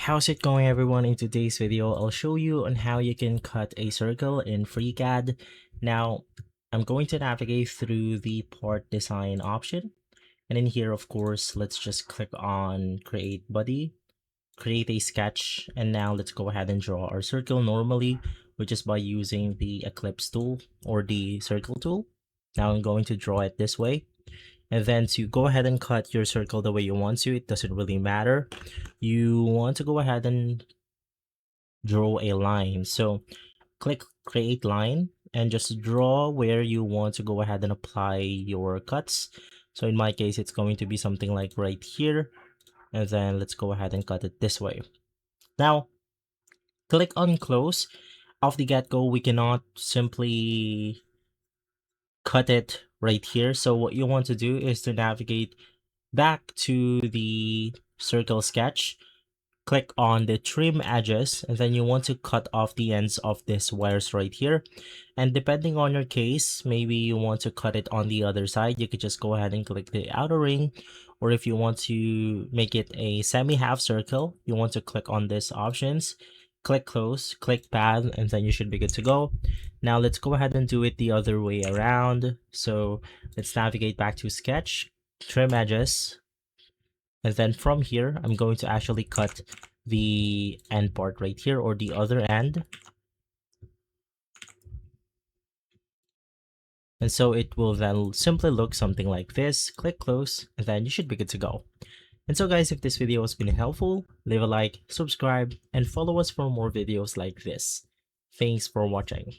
How's it going, everyone? In today's video, I'll show you on how you can cut a circle in Freecad. Now, I'm going to navigate through the part design option. And in here, of course, let's just click on create body, create a sketch. And now let's go ahead and draw our circle normally, which is by using the ellipse tool or the circle tool. Now I'm going to draw it this way. And then to go ahead and cut your circle the way you want to, it doesn't really matter. You want to go ahead and draw a line. So click create line and just draw where you want to go ahead and apply your cuts. So in my case, it's going to be something like right here. And then let's go ahead and cut it this way. Now, click on close. Off the get-go, we cannot simply cut it right here. So what you want to do is to navigate back to the circle sketch, click on the trim edges, and then you want to cut off the ends of these wires right here. And depending on your case, maybe you want to cut it on the other side, you could just go ahead and click the outer ring. Or if you want to make it a semi-half circle, you want to click on this options, click close, click path, and then you should be good to go. Now let's go ahead and do it the other way around. So let's navigate back to sketch, trim edges, and then from here, I'm going to actually cut the end part right here, or the other end. And so it will then simply look something like this. Click close, and then you should be good to go. And so guys, if this video has been helpful, leave a like, subscribe, and follow us for more videos like this. Thanks for watching.